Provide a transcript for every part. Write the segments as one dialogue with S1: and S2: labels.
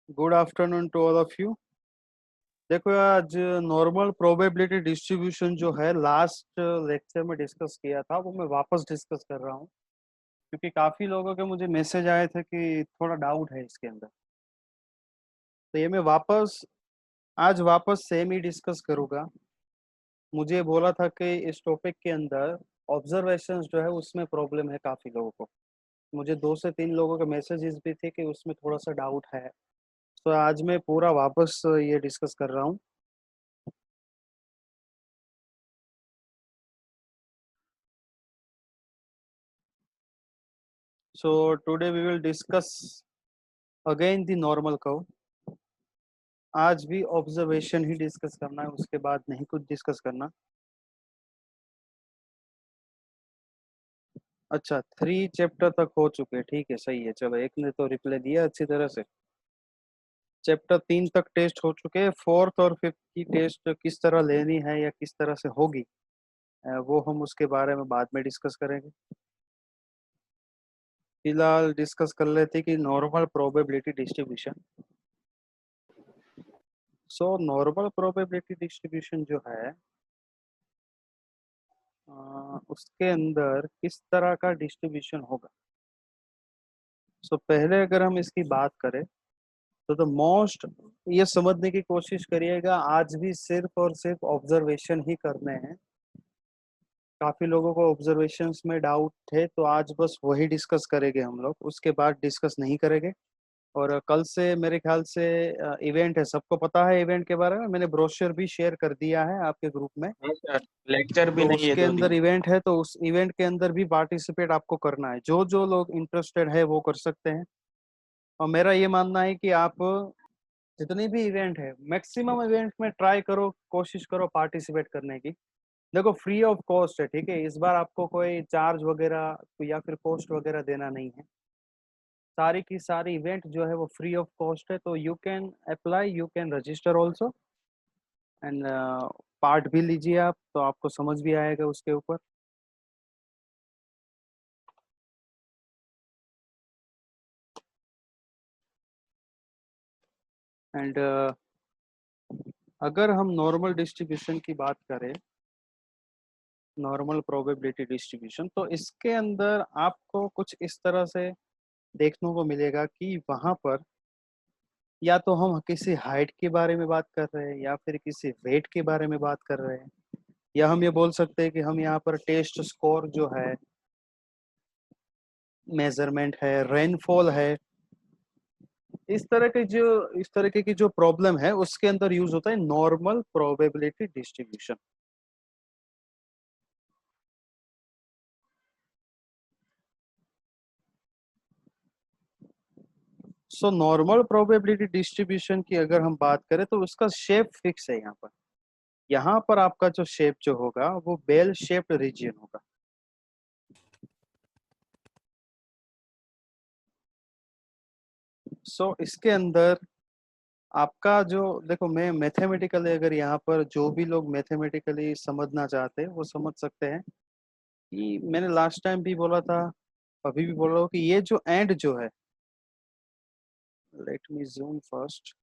S1: Good afternoon to all of you. देखो, आज normal probability distribution जो है लास्ट लेक्चर में डिस्कस किया था, वो मैं वापस डिस्कस कर रहा हूँ क्योंकि काफ़ी लोगों के मुझे मैसेज आए थे कि थोड़ा डाउट है इसके अंदर। तो ये मैं आज वापस सेम ही डिस्कस करूँगा। मुझे बोला था कि इस टॉपिक के अंदर ऑब्जर्वेशंस जो है उसमें प्रॉब्लम है काफ़ी लोगों को। मुझे 2 से 3 लोगों के मैसेजेस भी थे कि उसमें थोड़ा सा डाउट है। तो आज मैं पूरा वापस ये डिस्कस कर रहा हूँ। So today we will discuss again the normal curve। आज भी ऑब्जर्वेशन ही डिस्कस करना है, उसके बाद नहीं कुछ डिस्कस करना। अच्छा, 3 चैप्टर तक हो चुके, ठीक है, सही है। चलो, एक ने तो रिप्लाई दिया अच्छी तरह से। चैप्टर 3 तक टेस्ट हो चुके हैं। 4th और 5th की टेस्ट किस तरह लेनी है या किस तरह से होगी, वो हम उसके बारे में बाद में डिस्कस करेंगे। फिलहाल डिस्कस कर लेते कि normal probability distribution. So normal probability distribution जो है, उसके अंदर किस तरह का डिस्ट्रीब्यूशन होगा। सो पहले अगर हम इसकी बात करें तो द मोस्ट, ये समझने की कोशिश करिएगा, आज भी सिर्फ और सिर्फ ऑब्जर्वेशन ही करने हैं। काफी लोगों को ऑब्जर्वेशंस में डाउट थे, तो आज बस वही डिस्कस करेंगे हम लोग, उसके बाद डिस्कस नहीं करेंगे। और कल से मेरे ख्याल से इवेंट है, सबको पता है इवेंट के बारे में, मैंने ब्रोशर भी शेयर कर दिया है आपके ग्रुप में।
S2: हाँ सर, लेक्चर भी
S1: तो
S2: नहीं है
S1: उसके
S2: 2 दिन।
S1: अंदर इवेंट है, तो उस इवेंट के अंदर भी पार्टिसिपेट आपको करना है। जो जो लोग इंटरेस्टेड है वो कर सकते हैं। और मेरा ये मानना है कि आप जितनी भी इवेंट है, मैक्सिमम इवेंट में ट्राई करो, कोशिश करो पार्टिसिपेट करने की। देखो फ्री ऑफ कॉस्ट है, ठीक है, इस बार आपको कोई चार्ज वगैरह या फिर कॉस्ट वगैरह देना नहीं है। सारी की सारी इवेंट जो है वो फ्री ऑफ कॉस्ट है, तो you can apply, you can register also, and part भी लीजिए आप, तो आपको समझ भी आएगा उसके ऊपर। एंड अगर हम नॉर्मल डिस्ट्रीब्यूशन की बात करें, नॉर्मल प्रोबेबिलिटी डिस्ट्रीब्यूशन, तो इसके अंदर आपको कुछ इस तरह से देखने को मिलेगा कि वहां पर या तो हम किसी हाइट के बारे में बात कर रहे हैं, या फिर किसी वेट के बारे में बात कर रहे हैं, या हम ये बोल सकते हैं कि हम यहाँ पर टेस्ट स्कोर जो है, मेजरमेंट है, रेनफॉल है, इस तरह की जो प्रॉब्लम है उसके अंदर यूज होता है normal probability distribution. So normal probability distribution की अगर हम बात करें तो उसका शेप फिक्स है। यहाँ पर आपका जो शेप जो होगा वो बेल शेप्ड रीजन होगा। सो इसके अंदर आपका जो, देखो मैं मैथमेटिकली, अगर यहाँ पर जो भी लोग मैथमेटिकली समझना चाहते हैं वो समझ सकते हैं कि मैंने लास्ट टाइम भी बोला था, अभी भी बोल रहा हूँ कि ये जो एंड जो है, लेट मी जूम फर्स्ट।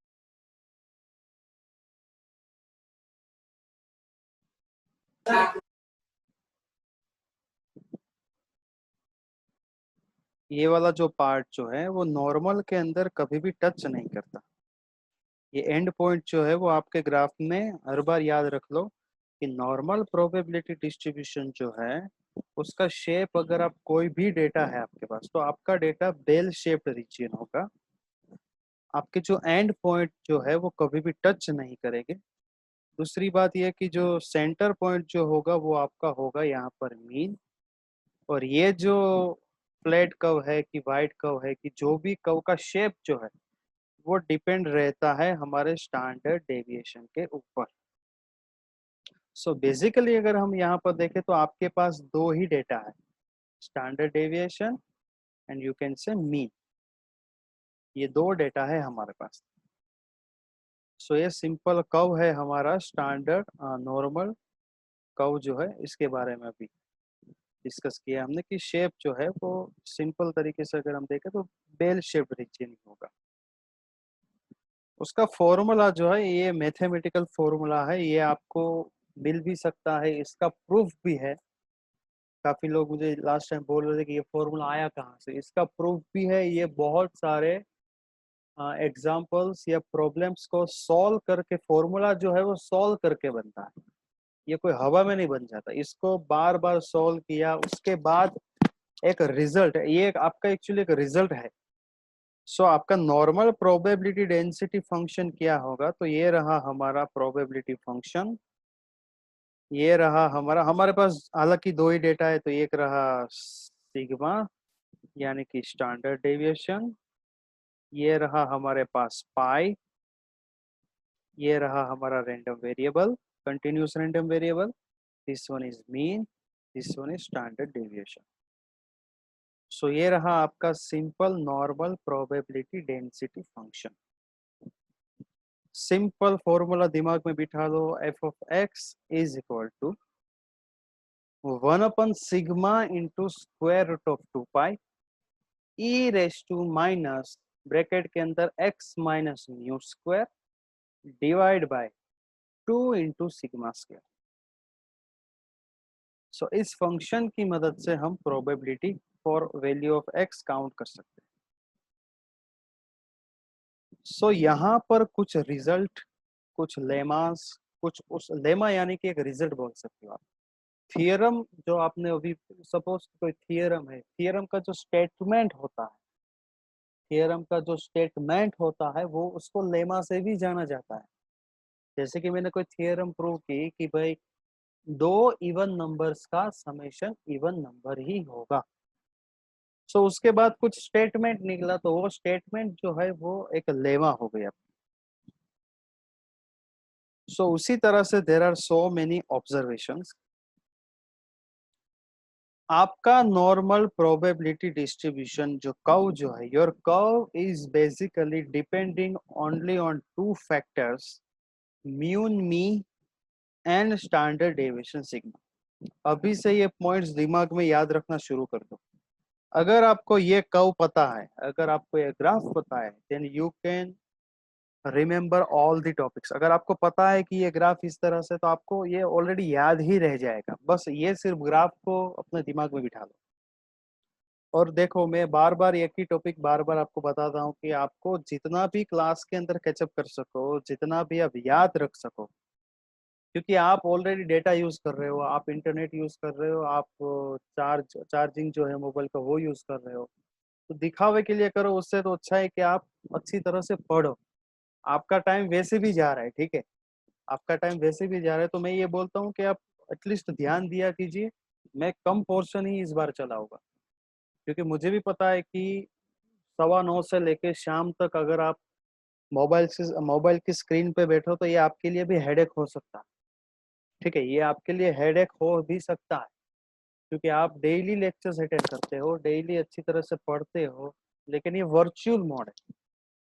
S1: ये वाला जो पार्ट जो है वो नॉर्मल के अंदर कभी भी टच नहीं करता। ये एंड पॉइंट जो है वो आपके ग्राफ में हर बार याद रख लो कि नॉर्मल प्रोबेबिलिटी डिस्ट्रीब्यूशन जो है उसका शेप, अगर आप कोई भी डेटा है आपके पास, तो आपका डेटा बेल शेप्ड रीजन होगा। आपके जो एंड पॉइंट जो है वो कभी भी टच नहीं करेंगे। दूसरी बात यह कि जो सेंटर पॉइंट जो होगा वो आपका होगा यहाँ पर मीन। और ये जो फ्लैट कर्व है कि वाइट कर्व है कि जो भी कर्व का शेप जो है वो डिपेंड रहता है हमारे स्टैंडर्ड डेविएशन के ऊपर। सो बेसिकली अगर हम यहाँ पर देखें तो आपके पास दो ही डेटा है, standard deviation and you can say mean. ये दो डेटा है हमारे पास। सो ये सिंपल कर्व है हमारा स्टैंडर्ड नॉर्मल कर्व जो है, इसके बारे में अभी डिस्कस किया हमने कि शेप जो है वो सिंपल तरीके से अगर हम देखें तो बेल शेप रीजन ही होगा। उसका फॉर्मूला जो है ये मैथमेटिकल फॉर्मूला है, ये आपको मिल भी सकता है, इसका प्रूफ भी है। काफी लोग मुझे लास्ट टाइम बोल रहे थे कि ये फॉर्मूला आया कहाँ से, इसका प्रूफ भी है। ये बहुत सारे एग्जांपल्स या प्रॉब्लम्स को सॉल्व करके, फॉर्मूला जो है वो सॉल्व करके बनता है, ये कोई हवा में नहीं बन जाता। इसको बार बार सॉल्व किया उसके बाद एक रिजल्ट है, ये आपका एक्चुअली एक रिजल्ट है। सो आपका नॉर्मल प्रोबेबिलिटी डेंसिटी फंक्शन क्या होगा, तो ये रहा हमारा प्रोबेबिलिटी फंक्शन। ये रहा हमारे पास हालांकि दो ही डेटा है, तो एक रहा सिग्मा यानी कि स्टैंडर्ड डेविएशन, ये रहा हमारे पास पाई, ये रहा हमारा random variable, continuous random variable, this one is mean, this one is standard deviation. So ये रहा आपका simple normal probability density function. Simple formula दिमाग में बिठा लो, f of x is equal to 1/सिग्मा into square root of 2 pi e raise to minus bracket के अंदर x minus mu square divide by 2 into sigma square. So इस function की मदद से हम probability for value of x count कर सकते हैं। सो यहाँ पर कुछ रिजल्ट, कुछ लेमास, कुछ उस लेमा यानी कि एक रिजल्ट बोल सकते हो आप, थियरम जो आपने अभी, सपोज कोई थियरम है, थियरम का जो स्टेटमेंट होता है, थियरम का जो स्टेटमेंट होता है वो उसको लेमा से भी जाना जाता है। जैसे कि मैंने कोई थियरम प्रूव की कि भाई दो इवन नंबर्स का समेशन इवन नंबर ही होगा। सो उसके बाद कुछ स्टेटमेंट निकला तो वो स्टेटमेंट जो है वो एक लेमा हो गया। सो उसी तरह से there are so many observations. आपका नॉर्मल प्रोबेबिलिटी डिस्ट्रीब्यूशन जो कर्व जो है, your curve is basically depending only on two factors, mu mean and standard deviation sigma. अभी से ये पॉइंट्स दिमाग में याद रखना शुरू कर दो। अगर आपको ये कर्व पता है, अगर आपको ये ग्राफ पता है, then you can remember all the topics. अगर आपको पता है कि ये ग्राफ इस तरह से, तो आपको ये ऑलरेडी याद ही रह जाएगा। बस ये सिर्फ ग्राफ को अपने दिमाग में बिठा लो। और देखो, मैं बार बार एक ही टॉपिक बार बार आपको बताता हूँ कि आपको जितना भी क्लास के अंदर कैचअप कर सको, जितना भी आप याद रख सको, क्योंकि आप ऑलरेडी डेटा यूज कर रहे हो, आप इंटरनेट यूज कर रहे हो, आप चार्जिंग जो है मोबाइल का वो यूज कर रहे हो, तो दिखावे के लिए करो, उससे तो अच्छा है कि आप अच्छी तरह से पढ़ो। आपका टाइम वैसे भी जा रहा है, ठीक है, आपका टाइम वैसे भी जा रहा है, तो मैं ये बोलता हूँ कि आप एटलीस्ट ध्यान दिया कीजिए। मैं कम पोर्शन ही इस बार चलाऊंगा, क्योंकि मुझे भी पता है कि 9:15 से लेके शाम तक अगर आप मोबाइल की स्क्रीन पे बैठो तो ये आपके लिए भी हेडेक हो सकता है। ठीक है, ये आपके लिए हेडेक हो भी सकता है, क्योंकि आप डेली लेक्चर्स अटेंड करते हो, डेली अच्छी तरह से पढ़ते हो, लेकिन ये वर्चुअल मोड है।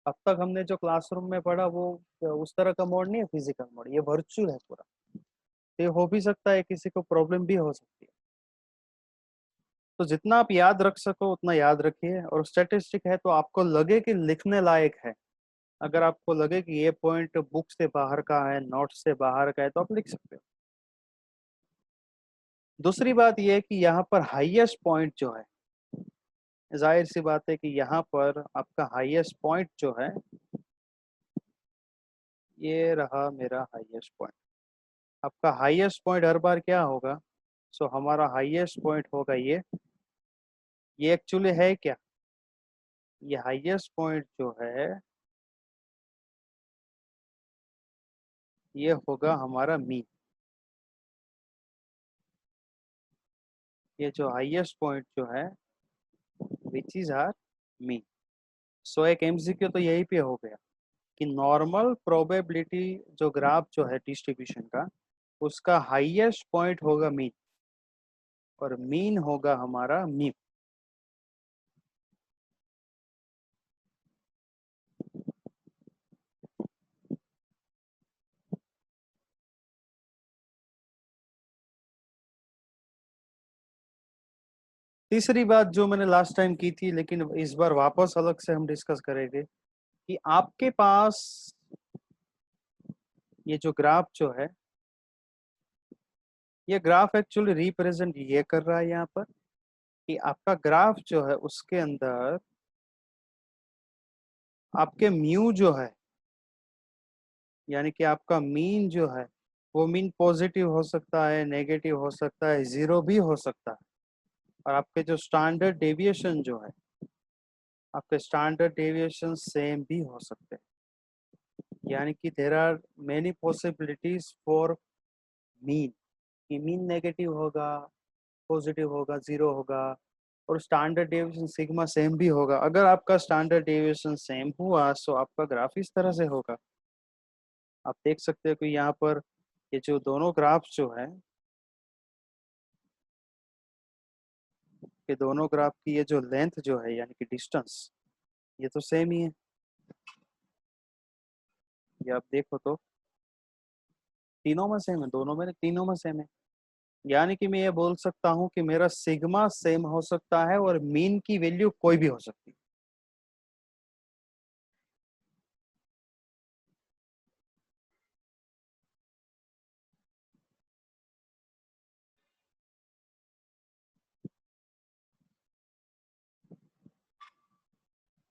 S1: अब तक हमने जो क्लासरूम में पढ़ा वो उस तरह का मोड नहीं है, फिजिकल मोड, ये वर्चुअल है पूरा। तो ये हो भी सकता है, किसी को प्रॉब्लम भी हो सकती है। तो जितना आप याद रख सको उतना याद रखिए। और स्टैटिस्टिक है तो आपको लगे कि लिखने लायक है, अगर आपको लगे कि ये पॉइंट बुक से बाहर का है, नोट से बाहर का है, तो आप लिख सकते हो। दूसरी बात यह है कि यहाँ पर हाईएस्ट पॉइंट जो है, जाहिर सी बात है कि यहाँ पर आपका हाईएस्ट पॉइंट जो है, ये रहा मेरा हाईएस्ट पॉइंट। आपका हाईएस्ट पॉइंट हर बार क्या होगा? सो हमारा हाईएस्ट पॉइंट होगा ये एक्चुअली है क्या? ये हाईएस्ट पॉइंट जो है ये होगा हमारा मीन। ये जो हाईएस्ट पॉइंट जो है विच इज आर मीन। सो एक एमसीक्यू तो यही पे हो गया कि नॉर्मल प्रोबेबिलिटी जो ग्राफ जो है डिस्ट्रीब्यूशन का, उसका हाईएस्ट पॉइंट होगा मीन, और मीन होगा हमारा मीन। तीसरी बात जो मैंने लास्ट टाइम की थी, लेकिन इस बार वापस अलग से हम डिस्कस करेंगे, कि आपके पास ये जो ग्राफ जो है, ये ग्राफ एक्चुअली रिप्रेजेंट ये कर रहा है यहाँ पर कि आपका ग्राफ जो है उसके अंदर आपके म्यू जो है, यानी कि आपका मीन जो है, वो मीन पॉजिटिव हो सकता है, नेगेटिव हो सकता है, जीरो भी हो सकता है। और आपके जो स्टैंडर्ड डेविएशन जो है, आपके स्टैंडर्ड डेविएशन सेम भी हो सकते हैं। यानी कि there are many possibilities for mean, कि मीन नेगेटिव होगा, पॉजिटिव होगा, जीरो होगा, और स्टैंडर्ड डेविएशन सिग्मा सेम भी होगा। अगर आपका स्टैंडर्ड डेविएशन सेम हुआ तो आपका ग्राफ इस तरह से होगा। आप देख सकते हो कि यहाँ पर ये जो दोनों ग्राफ्स जो है, ये दोनों ग्राफ की ये जो लेंथ जो है, यानी कि डिस्टेंस, ये तो सेम ही है। ये आप देखो तो तीनों में सेम है, दोनों में तीनों में सेम है। यानी कि मैं ये बोल सकता हूँ कि मेरा सिग्मा सेम हो सकता है और मीन की वैल्यू कोई भी हो सकती है।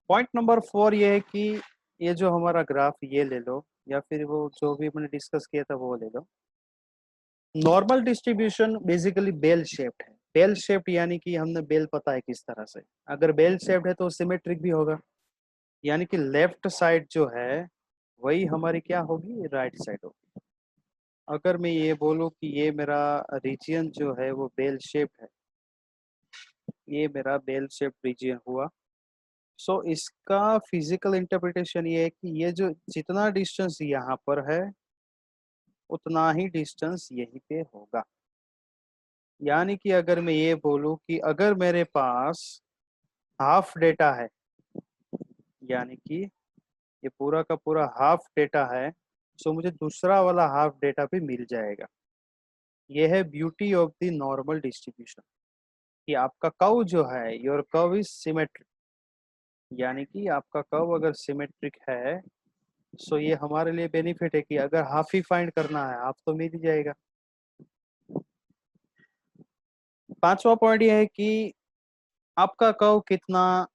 S1: पॉइंट नंबर 4 ये है कि ये जो हमारा ग्राफ ये ले लो, या फिर वो जो भी मैंने डिस्कस किया था वो ले लो। Normal distribution basically bell shaped है। बेल शेप्ड यानी कि हमने बेल पता है किस तरह से, अगर बेल शेप्ड है तो सिमेट्रिक भी होगा, यानी कि लेफ्ट साइड जो है वही हमारी क्या होगी, राइट साइड होगी। अगर मैं ये बोलूँ कि ये मेरा रीजियन जो है वो बेल शेप्ड है, ये मेरा बेल शेप्ड रीजियन हुआ। सो इसका फिजिकल इंटरप्रिटेशन ये है कि ये जो जितना डिस्टेंस यहाँ पर है उतना ही डिस्टेंस यहीं पे होगा। यानी कि अगर मैं ये बोलूं कि अगर मेरे पास हाफ डेटा है, यानी कि ये पूरा का पूरा हाफ डेटा है, सो मुझे दूसरा वाला हाफ डेटा भी मिल जाएगा। ये है beauty of the normal distribution, कि आपका कर्व जो है, योर कर्व इज सिमेट्रिक, यानी कि आपका कर्व अगर सिमेट्रिक है सो ये हमारे लिए बेनिफिट है कि अगर हाफ ही फाइंड करना है हाफ तो मिल ही जाएगा। पांचवा पॉइंट ये है कि आपका कर्व कितना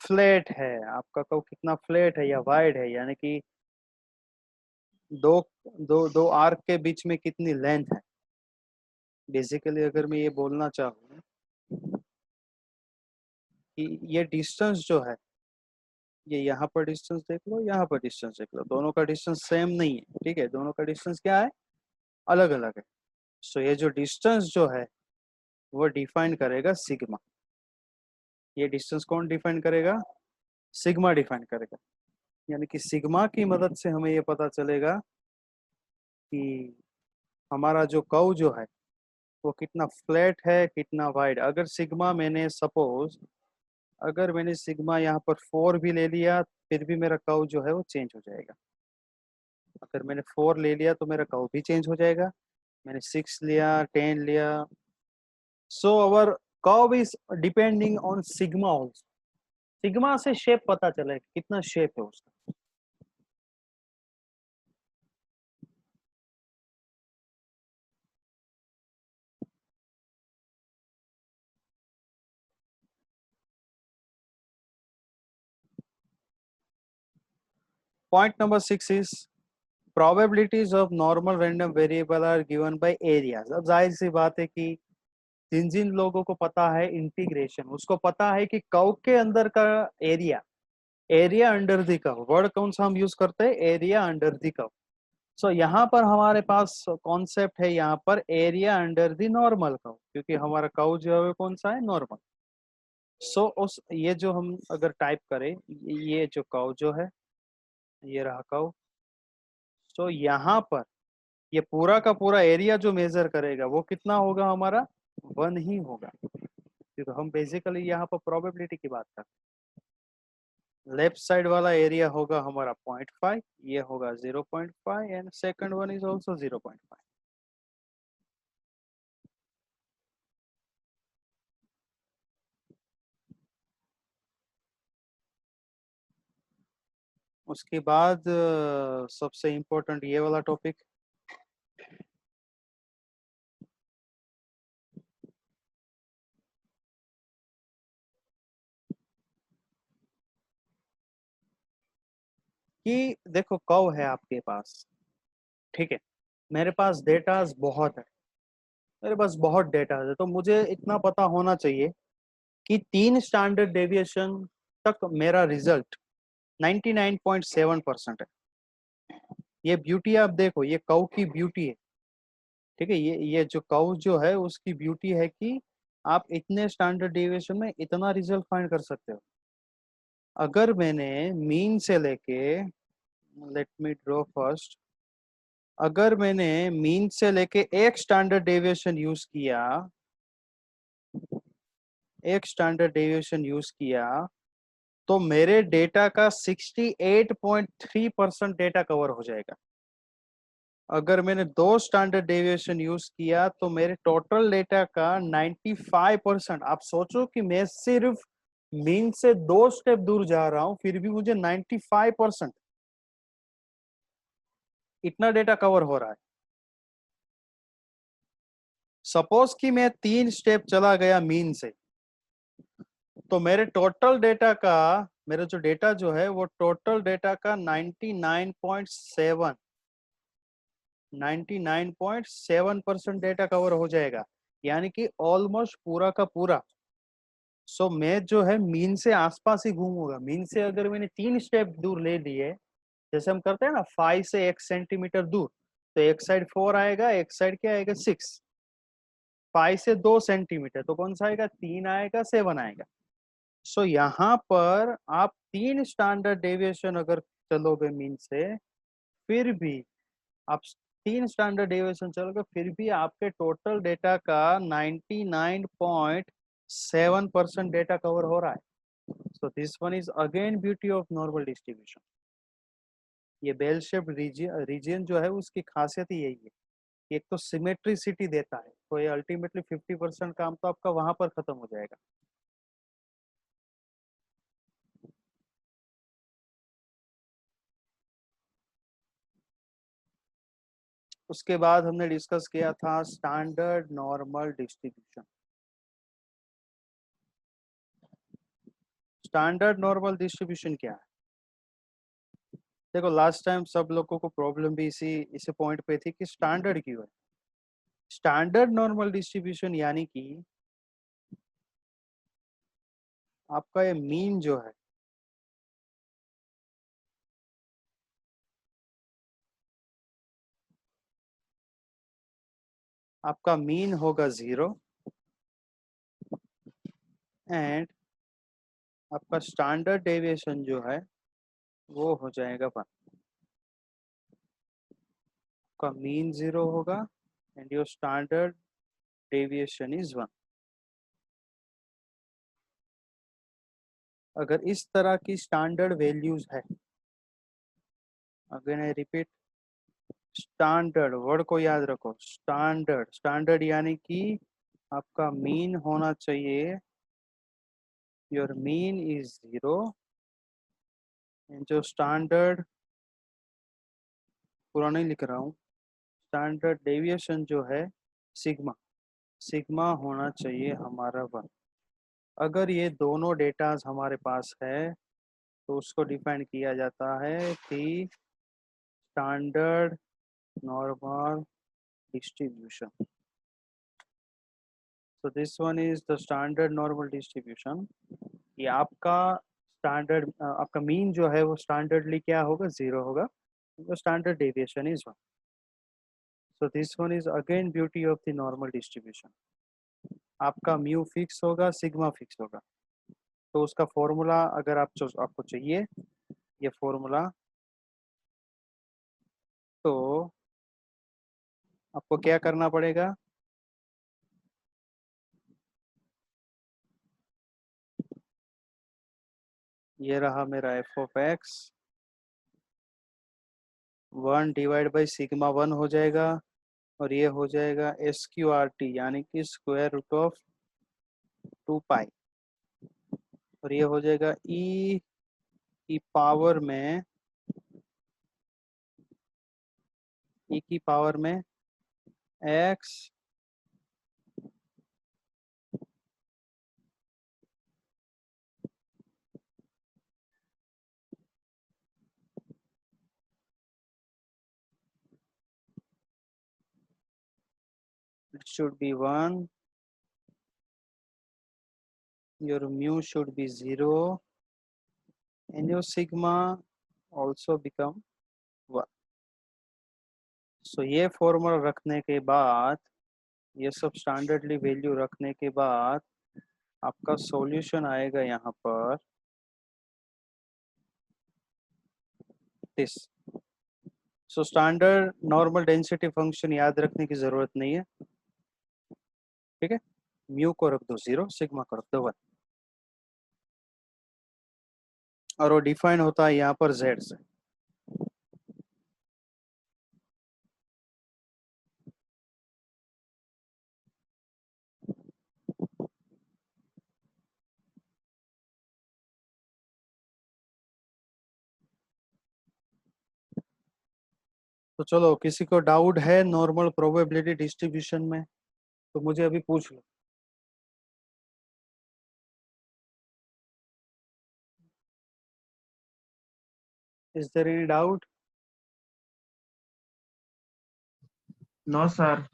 S1: फ्लैट है, आपका कर्व कितना फ्लैट है या वाइड है, यानी कि दो दो दो आर्क के बीच में कितनी लेंथ है। बेसिकली अगर मैं ये बोलना चाहूँ कि ये डिस्टेंस जो है, ये यहाँ पर डिस्टेंस देख लो, यहाँ पर डिस्टेंस देख लो, दोनों का डिस्टेंस सेम नहीं है, ठीक है, दोनों का डिस्टेंस क्या है, अलग अलग है। सो ये जो डिस्टेंस जो है वो डिफाइन करेगा सिग्मा। ये डिस्टेंस कौन डिफाइन करेगा, सिग्मा डिफाइन करेगा। यानी कि सिग्मा की मदद से हमें ये पता चलेगा कि हमारा जो कर्व जो है वो कितना फ्लैट है कितना वाइड। अगर सिग्मा मैंने सपोज, अगर मैंने सिग्मा यहाँ पर 4 भी ले लिया फिर भी मेरा कर्व जो है वो चेंज हो जाएगा। अगर मैंने 4 ले लिया तो मेरा कर्व भी चेंज हो जाएगा, मैंने 6 लिया 10 लिया। So our curve is depending on sigma also. Sigma से शेप पता चले कितना शेप है उसका। Point number 6 is probabilities of normal random variable are given by areas। अब जाहिर सी बात है कि जिन जिन लोगों को पता है इंटीग्रेशन, उसको पता है कि कर्व के अंदर का area, area under the curve, word कौन सा हम यूज करते हैं, एरिया अंडर द कर्व। सो यहाँ पर हमारे पास कॉन्सेप्ट है यहाँ पर area under the normal curve, क्योंकि हमारा कर्व जो है कौन सा है, नॉर्मल। सो उस ये जो हम अगर टाइप करें, ये जो कर्व जो है, ये रहा कर्व। सो यहाँ पर ये पूरा का पूरा एरिया जो मेजर करेगा वो कितना होगा, हमारा 1 ही होगा, क्योंकि हम बेसिकली यहाँ पर प्रोबेबिलिटी की बात करते हैं। लेफ्ट साइड वाला एरिया होगा हमारा 0.5, ये होगा 0.5 and second one is also 0.5। उसके बाद सबसे इम्पोर्टेंट ये वाला टॉपिक, कि देखो कर्व है आपके पास, ठीक है, मेरे पास डेटा बहुत है, मेरे पास बहुत डेटा है, तो मुझे इतना पता होना चाहिए कि 3 स्टैंडर्ड डेविएशन तक मेरा रिजल्ट 99.7% है। ये ब्यूटी आप देखो, ये कर्व की ब्यूटी है, ठीक है, ये जो कर्व जो है उसकी ब्यूटी है कि आप इतने स्टैंडर्ड डेविएशन में इतना रिजल्ट फाइंड कर सकते हो। अगर मैंने मीन से लेके, लेट मी ड्रॉ फर्स्ट, अगर मैंने मीन से लेके एक स्टैंडर्ड डेविएशन यूज किया, एक स्टैंडर्ड डेविएशन यूज किया, तो मेरे डेटा का 68.3% डेटा कवर हो जाएगा। अगर मैंने 2 स्टैंडर्ड डेविएशन यूज किया तो मेरे टोटल डेटा का 95%। आप सोचो कि मैं सिर्फ मीन से 2 स्टेप दूर जा रहा हूं फिर भी मुझे 95% इतना डेटा कवर हो रहा है। सपोज कि मैं 3 स्टेप चला गया मीन से, तो मेरे टोटल डेटा का, मेरा जो डेटा जो है वो टोटल डेटा का 99.7 99.7% डेटा कवर हो जाएगा, यानी कि ऑलमोस्ट पूरा का पूरा। सो मैं जो है मीन से आसपास ही घूमूंगा। मीन से अगर मैंने 3 स्टेप दूर ले लिए, जैसे हम करते हैं ना 5 से 1 सेंटीमीटर दूर, तो एक साइड 4 आएगा, एक साइड क्या आएगा 6। 5 से 2 सेंटीमीटर तो कौन सा आएगा, 3 आएगा, 7 आएगा। सो यहाँ पर आप 3 स्टैंडर्ड डेविएशन अगर चलोगे मीन से, फिर भी आप 3 स्टैंडर्ड डेविएशन चलोगे, फिर भी आपके टोटल डेटा का 99.7% डेटा कवर हो रहा है। So this one is again beauty of normal distribution. ये बेल शेप्ड रीजन जो है उसकी खासियत ही यही है, एक तो सिमेट्रिसिटी देता है, तो ये अल्टीमेटली 50% काम तो आपका वहां पर खत्म हो जाएगा। उसके बाद हमने डिस्कस किया था standard normal distribution. Standard normal distribution क्या है? देखो लास्ट टाइम सब लोगों को प्रॉब्लम भी इसी पॉइंट पे थी कि स्टैंडर्ड क्यों है। स्टैंडर्ड नॉर्मल डिस्ट्रीब्यूशन यानी कि आपका ये मीन जो है, आपका मीन होगा 0 एंड आपका स्टैंडर्ड डेविएशन जो है वो हो जाएगा 1। आपका मीन 0 होगा and your standard deviation is 1। अगर इस तरह की स्टैंडर्ड वैल्यूज है, again I repeat, standard word को याद रखो, स्टैंडर्ड स्टैंडर्ड यानी कि आपका मीन होना चाहिए, योर मीन इज 0 एंड जो स्टैंडर्ड, पूरा नहीं लिख रहा हूँ, स्टैंडर्ड डेविएशन जो है सिग्मा, सिग्मा होना चाहिए हमारा 1। अगर ये दोनों डेटाज हमारे पास है तो उसको डिफाइन किया जाता है कि standard normal distribution. so this one is the standard normal distribution। ये आपका स्टैंडर्ड, आपका मीन जो है वो स्टैंडर्डली क्या होगा, 0 होगा, तो standard deviation is 1। so this one is again beauty of the normal distribution। आपका म्यू फिक्स होगा, सिग्मा फिक्स होगा, तो उसका फॉर्मूला अगर आपको चाहिए ये फॉर्मूला, तो आपको क्या करना पड़ेगा, ये रहा मेरा एफ ऑफ एक्स, 1/सिग्मा 1 हो जाएगा, और ये हो जाएगा SQRT यानी कि स्क्वायर रूट ऑफ 2 पाई, और ये हो जाएगा ई की पावर में, ई की पावर में x it should be 1, your mu should be 0 and your sigma also become 1। सो ये फॉर्मूला रखने के बाद, ये सब स्टैंडर्डली वैल्यू रखने के बाद आपका सॉल्यूशन आएगा यहाँ पर this. So standard normal density function याद रखने की जरूरत नहीं है, ठीक है। म्यू को रख दो 0, सिग्मा को रख दो 1, और वो डिफाइन होता है यहाँ पर z से। तो चलो, किसी को डाउट है नॉर्मल प्रोबेबिलिटी डिस्ट्रीब्यूशन में तो मुझे अभी पूछ लो। Is there any doubt?
S2: No, sir.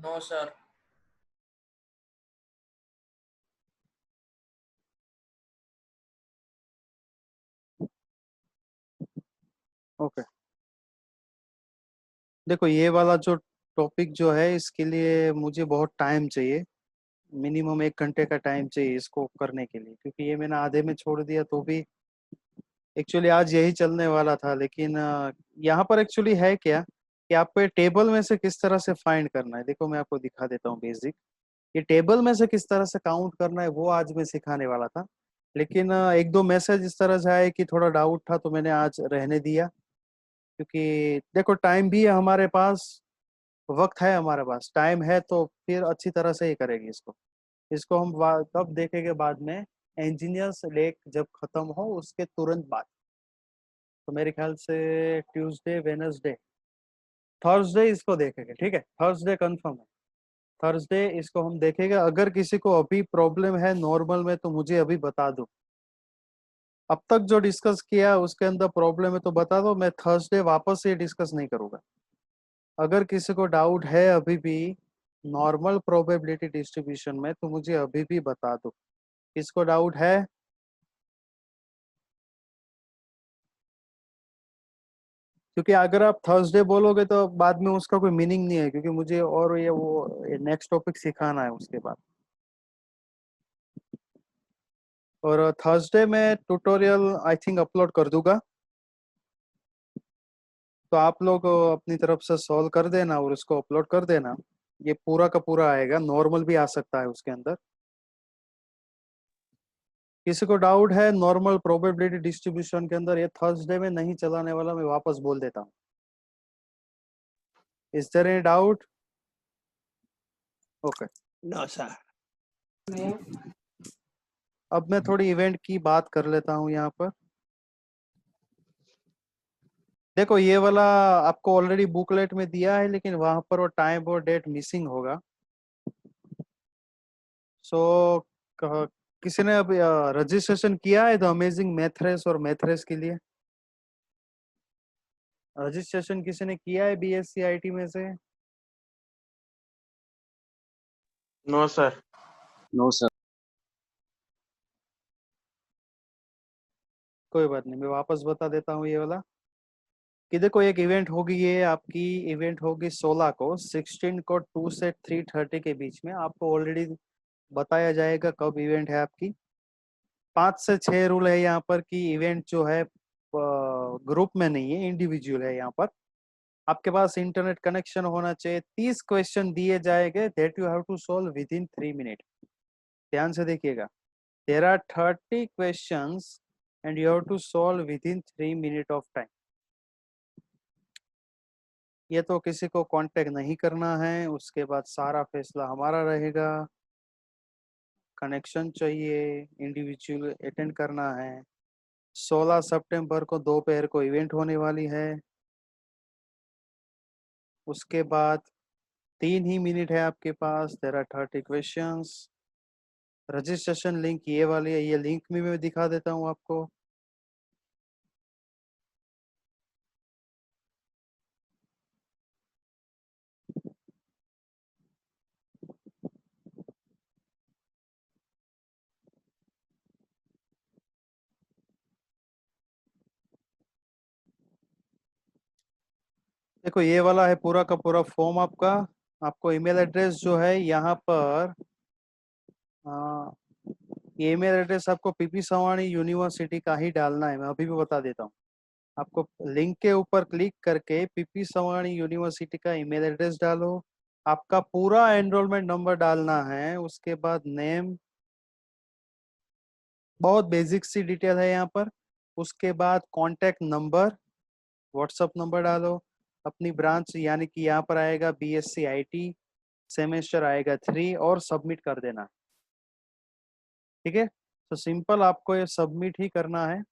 S3: No, sir.
S1: Okay, देखो ये वाला जो टॉपिक जो है इसके लिए मुझे बहुत टाइम चाहिए। मिनिमम 1 घंटे का टाइम चाहिए इसको करने के लिए, क्योंकि ये मैंने आधे में छोड़ दिया तो भी एक्चुअली आज यही चलने वाला था। लेकिन यहाँ पर एक्चुअली है क्या कि आपको ये टेबल में से किस तरह से फाइंड करना है। देखो मैं आपको दिखा देता हूँ बेसिक। ये टेबल में से किस तरह से काउंट करना है वो आज मैं सिखाने वाला था। लेकिन एक दो मैसेज इस तरह से आए कि थोड़ा डाउट था तो मैंने आज रहने दिया। क्योंकि देखो टाइम भी है हमारे पास, वक्त है हमारे पास, टाइम है तो फिर अच्छी तरह से ही करेंगे इसको। इसको हम कब देखेंगे बाद में, इंजीनियर्स लेक जब खत्म हो उसके तुरंत बाद। तो मेरे ख्याल से ट्यूसडे, वेनसडे, थर्सडे इसको देखेंगे। ठीक है, थर्सडे कंफर्म है। थर्सडे इसको हम देखेंगे। अगर किसी को अभी प्रॉब्लम है नॉर्मल में तो मुझे अभी बता दो। अब तक जो डिस्कस किया उसके अंदर प्रॉब्लम है तो बता दो, मैं थर्सडे वापस से डिस्कस नहीं करूंगा। अगर किसी को डाउट है अभी भी नॉर्मल प्रोबेबिलिटी डिस्ट्रीब्यूशन में तो मुझे अभी भी बता दो। किसको डाउट है? क्योंकि अगर आप थर्सडे बोलोगे तो बाद में उसका कोई मीनिंग नहीं है, क्योंकि मुझे और ये वो नेक्स्ट टॉपिक सिखाना है उसके बाद। और थर्सडे में ट्यूटोरियल आई थिंक अपलोड कर दूंगा। तो आप लोग अपनी तरफ से सॉल्व कर देना और उसको अपलोड कर देना। ये पूरा का पूरा आएगा, नॉर्मल भी आ सकता है उसके अंदर। किसी को डाउट है नॉर्मल प्रोबेबिलिटी डिस्ट्रीब्यूशन के अंदर, ये थर्सडे में नहीं चलाने वाला, मैं वापस बोल देता हूँ। Is there any doubt? Okay.
S4: No, sir.
S1: अब मैं थोड़ी इवेंट की बात कर लेता हूँ यहाँ पर। देखो ये वाला आपको ऑलरेडी बुकलेट में दिया है, लेकिन वहां पर वो टाइम और डेट मिसिंग होगा। सो किसी ने अभी रजिस्ट्रेशन किया है द अमेजिंग मैथरेस और मैथरेस के लिए? रजिस्ट्रेशन किसी ने किया है बीएससी आईटी में से?
S2: No, sir.
S4: No, sir.
S1: कोई बात नहीं, मैं वापस बता देता हूँ ये वाला। कि देखो एक इवेंट होगी, ये आपकी इवेंट होगी 16 को, 16 को 2 से 3:30 के बीच में। आपको ऑलरेडी बताया जाएगा कब इवेंट है आपकी। 5 से 6 रूल है यहाँ पर कि इवेंट जो है ग्रुप में नहीं है, इंडिविजुअल है। यहाँ पर आपके पास इंटरनेट कनेक्शन होना चाहिए। 30 क्वेश्चन दिए जाएंगे that you have to solve within 3 minute. ध्यान से देखिएगा, there are 30 questions and you have to solve within 3 minute of time. ये तो किसी को कांटेक्ट नहीं करना है, उसके बाद सारा फैसला हमारा रहेगा। कनेक्शन चाहिए, इंडिविजुअल अटेंड करना है। 16 सितंबर को दोपहर को इवेंट होने वाली है। उसके बाद 3 ही मिनट है आपके पास। There are 30 questions. Registration link ये वाली है, ये लिंक भी मैं दिखा देता हूँ आपको। देखो ये वाला है पूरा का पूरा फॉर्म आपका। आपको ईमेल एड्रेस जो है यहाँ पर, ये ईमेल एड्रेस आपको पीपी सवानी यूनिवर्सिटी का ही डालना है। मैं अभी भी बता देता हूँ आपको। लिंक के ऊपर क्लिक करके पीपी सवानी यूनिवर्सिटी का ईमेल एड्रेस डालो। आपका पूरा एनरोलमेंट नंबर डालना है। उसके बाद नेम, बहुत बेसिक सी डिटेल है यहाँ पर। उसके बाद कॉन्टेक्ट नंबर, व्हाट्सअप नंबर डालो। अपनी ब्रांच यानी कि यहाँ पर आएगा बीएससी आईटी, सेमेस्टर आएगा 3 और सबमिट कर देना। ठीक है, तो सिंपल आपको ये सबमिट ही करना है।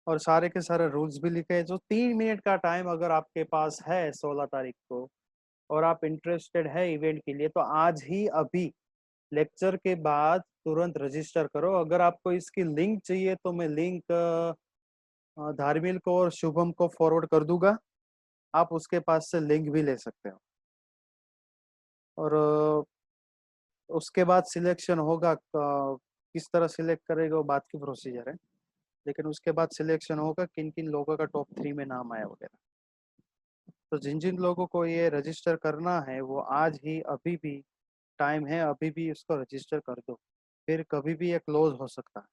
S1: और सारे के सारे रूल्स भी लिखे हैं। जो 3 मिनट का टाइम अगर आपके पास है 16 तारीख को, और आप इंटरेस्टेड है इवेंट के लिए, तो आज ही अभी लेक्चर के बाद तुरंत रजिस्टर करो। अगर आपको इसकी लिंक चाहिए तो मैं लिंक धार्मिल को और शुभम को फॉरवर्ड कर दूंगा, आप उसके पास से लिंक भी ले सकते हो। और उसके बाद सिलेक्शन होगा, किस तरह सिलेक्ट करेगा वो बात की प्रोसीजर है, लेकिन उसके बाद सिलेक्शन होगा किन किन लोगों का टॉप 3 में नाम आया वगैरह। तो जिन जिन लोगों को ये रजिस्टर करना है वो आज ही, अभी भी टाइम है, अभी भी इसको रजिस्टर कर दो, फिर कभी भी ये क्लोज हो सकता है।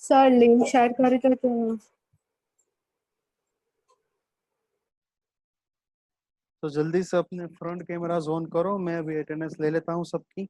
S3: सर लिंक शेयर करे तो
S1: तो जल्दी से अपने फ्रंट कैमरा ऑन करो, मैं अभी अटेंडेंस ले लेता हूँ सबकी।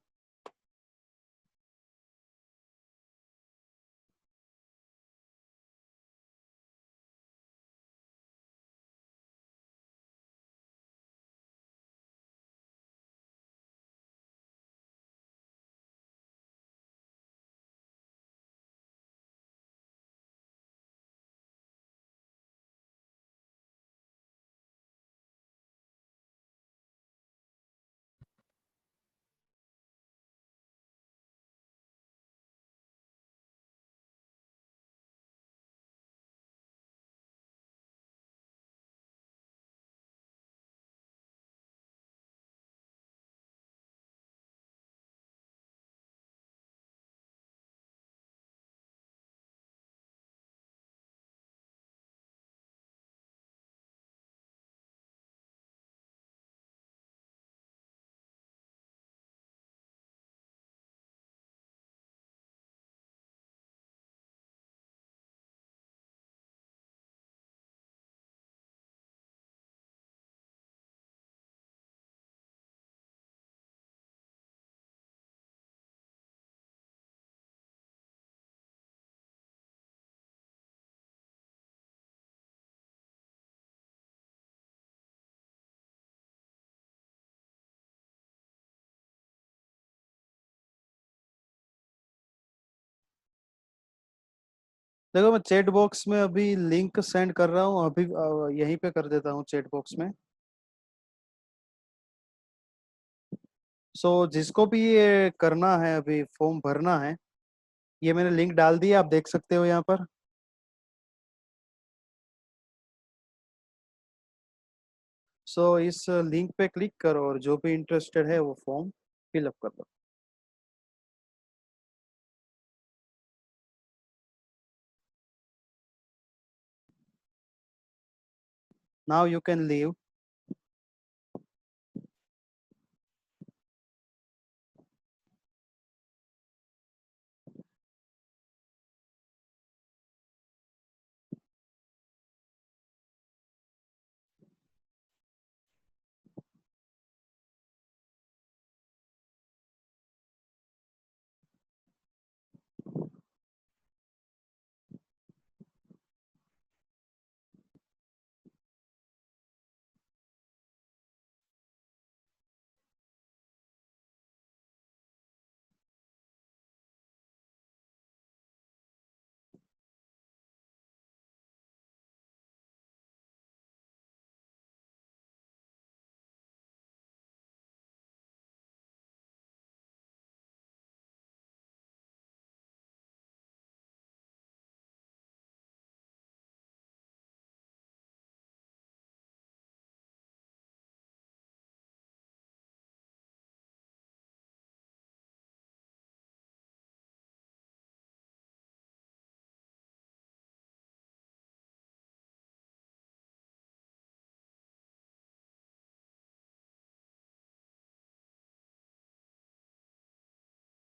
S1: देखो मैं चैट बॉक्स में अभी लिंक सेंड कर रहा हूँ, अभी यहीं पे कर देता हूँ चैट बॉक्स में। सो जिसको भी ये करना है, अभी फॉर्म भरना है, ये मैंने लिंक डाल दिया, आप देख सकते हो यहाँ पर। सो इस लिंक पे क्लिक करो और जो भी इंटरेस्टेड है वो फॉर्म फिलअप कर दो। Now you can leave.